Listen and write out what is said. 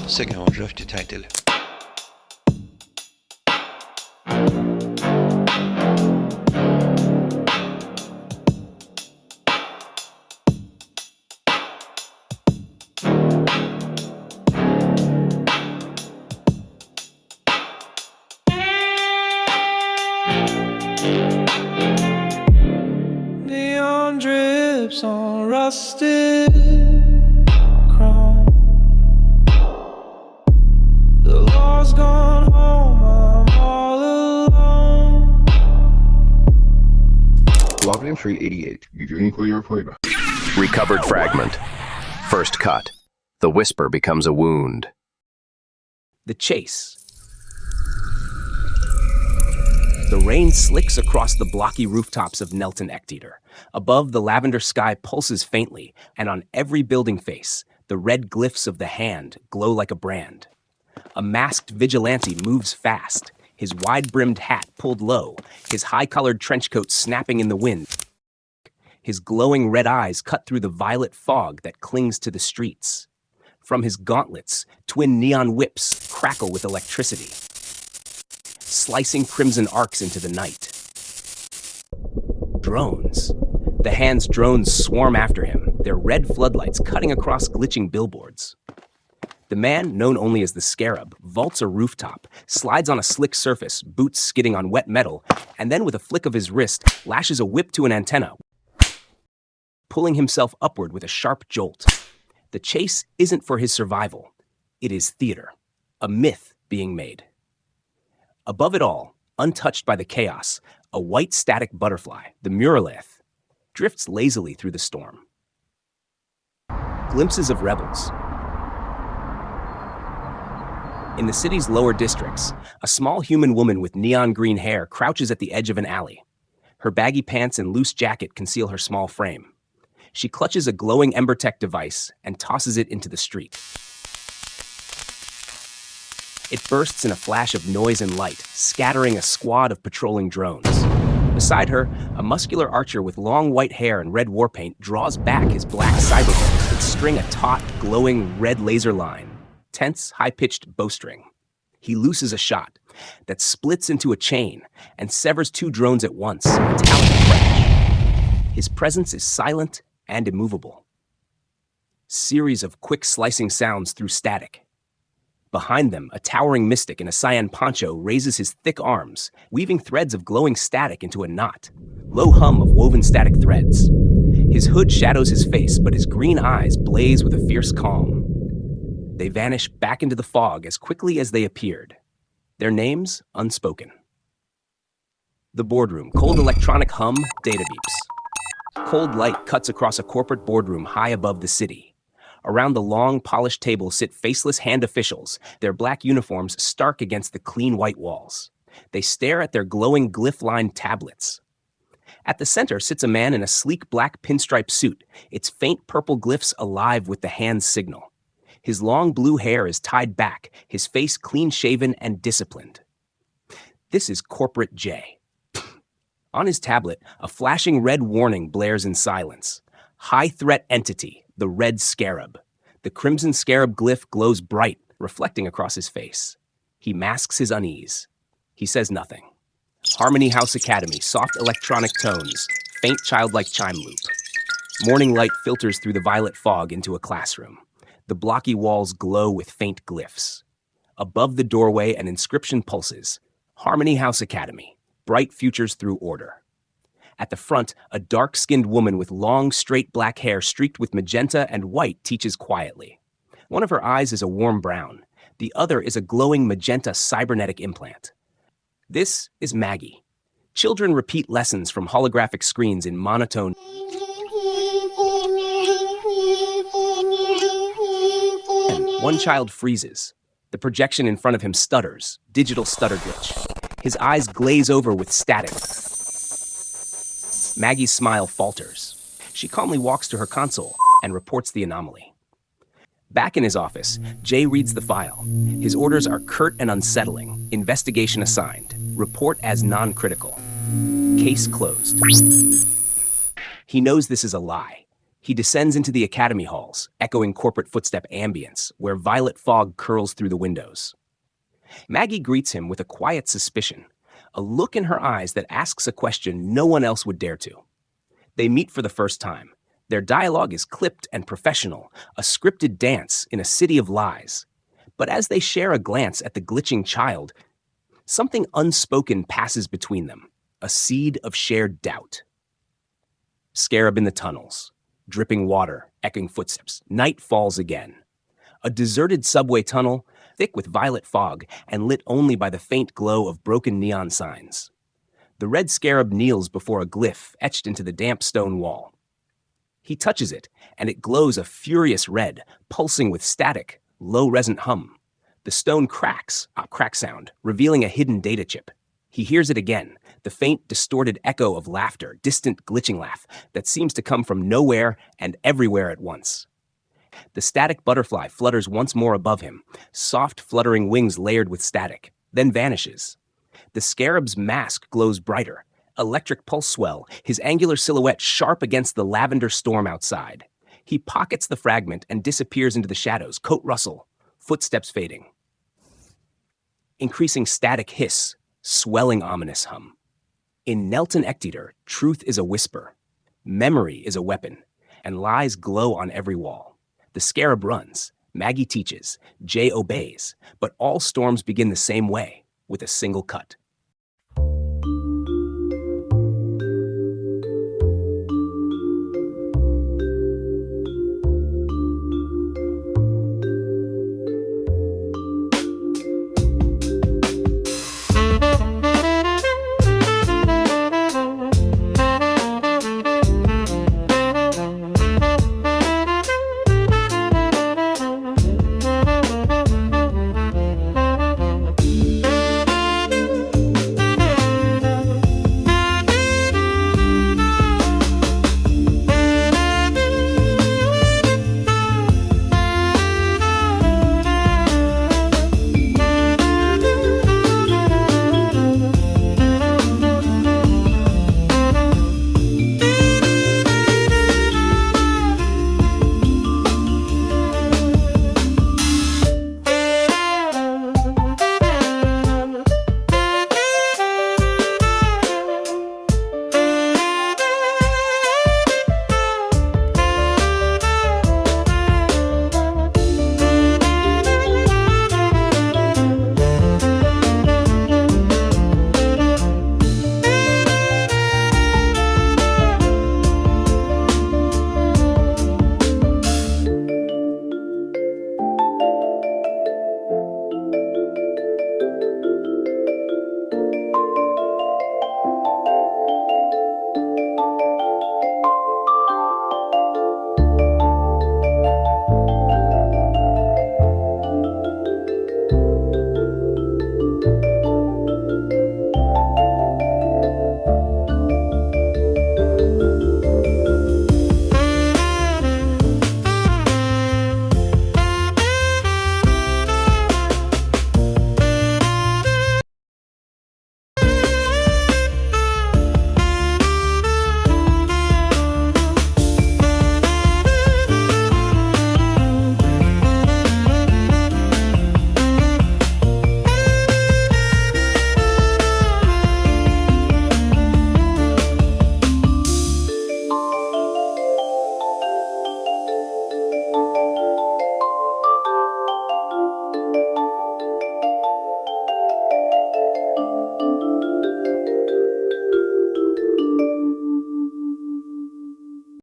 Segmentdrift i title. Neon drips on rusted chrome. The law's gone home, I'm all alone. Logged in 388. Beginning for your playback. Recovered fragment. First cut. The whisper becomes a wound. The chase. The rain slicks across the blocky rooftops of Nelton Ectitor. Above, the lavender sky pulses faintly, and on every building face, the red glyphs of the hand glow like a brand. A masked vigilante moves fast, his wide-brimmed hat pulled low, his high-collared trench coat snapping in the wind. His glowing red eyes cut through the violet fog that clings to the streets. From his gauntlets, twin neon whips crackle with electricity, slicing crimson arcs into the night. Drones. The hand's drones swarm after him, their red floodlights cutting across glitching billboards. The man, known only as the Scarab, vaults a rooftop, slides on a slick surface, boots skidding on wet metal, and then with a flick of his wrist, lashes a whip to an antenna, pulling himself upward with a sharp jolt. The chase isn't for his survival. It is theater, a myth being made. Above it all, untouched by the chaos, a white static butterfly, the Muralaeth, drifts lazily through the storm. Glimpses of rebels. In the city's lower districts, a small human woman with neon green hair crouches at the edge of an alley. Her baggy pants and loose jacket conceal her small frame. She clutches a glowing Embertech device and tosses it into the street. It bursts in a flash of noise and light, scattering a squad of patrolling drones. Beside her, a muscular archer with long white hair and red war paint draws back his black cyber bow that string a taut, glowing red laser line, tense, high-pitched bowstring. He looses a shot that splits into a chain and severs two drones at once, metallic crash. His presence is silent and immovable. Series of quick slicing sounds through static. Behind them, a towering mystic in a cyan poncho raises his thick arms, weaving threads of glowing static into a knot. Low hum of woven static threads. His hood shadows his face, but his green eyes blaze with a fierce calm. They vanish back into the fog as quickly as they appeared. Their names unspoken. The boardroom, cold electronic hum, data beeps. Cold light cuts across a corporate boardroom high above the city. Around the long, polished table sit faceless hand officials, their black uniforms stark against the clean white walls. They stare at their glowing glyph-lined tablets. At the center sits a man in a sleek black pinstripe suit, its faint purple glyphs alive with the hand's signal. His long blue hair is tied back, his face clean-shaven and disciplined. This is Corporate J. On his tablet, a flashing red warning blares in silence. High-threat entity, the Red Scarab. The crimson scarab glyph glows bright, reflecting across his face. He masks his unease. He says nothing. Harmony House Academy, soft electronic tones, faint childlike chime loop. Morning light filters through the violet fog into a classroom. The blocky walls glow with faint glyphs. Above the doorway, an inscription pulses. Harmony House Academy, bright futures through order. At the front, a dark-skinned woman with long, straight black hair streaked with magenta and white teaches quietly. One of her eyes is a warm brown. The other is a glowing magenta cybernetic implant. This is Maggie. Children repeat lessons from holographic screens in monotone. One child freezes. The projection in front of him stutters, digital stutter glitch. His eyes glaze over with static. Maggie's smile falters. She calmly walks to her console and reports the anomaly. Back in his office, Jay reads the file. His orders are curt and unsettling. Investigation assigned. Report as non-critical. Case closed. He knows this is a lie. He descends into the academy halls, echoing corporate footstep ambience, where violet fog curls through the windows. Maggie greets him with a quiet suspicion, a look in her eyes that asks a question no one else would dare to. They meet for the first time. Their dialogue is clipped and professional, a scripted dance in a city of lies. But as they share a glance at the glitching child, something unspoken passes between them, a seed of shared doubt. Scarab in the tunnels, dripping water, echoing footsteps. Night falls again. A deserted subway tunnel, thick with violet fog and lit only by the faint glow of broken neon signs. The Red Scarab kneels before a glyph etched into the damp stone wall. He touches it, and it glows a furious red, pulsing with static, low-resonant hum. The stone cracks, a crack sound, revealing a hidden data chip. He hears it again, the faint, distorted echo of laughter, distant, glitching laugh that seems to come from nowhere and everywhere at once. The static butterfly flutters once more above him, soft, fluttering wings layered with static, then vanishes. The scarab's mask glows brighter, electric pulse swell, his angular silhouette sharp against the lavender storm outside. He pockets the fragment and disappears into the shadows, coat rustle, footsteps fading. Increasing static hiss, swelling ominous hum. In Nelton Ectitor, truth is a whisper, memory is a weapon, and lies glow on every wall. The scarab runs, Maggie teaches, Jay obeys, but all storms begin the same way, with a single cut.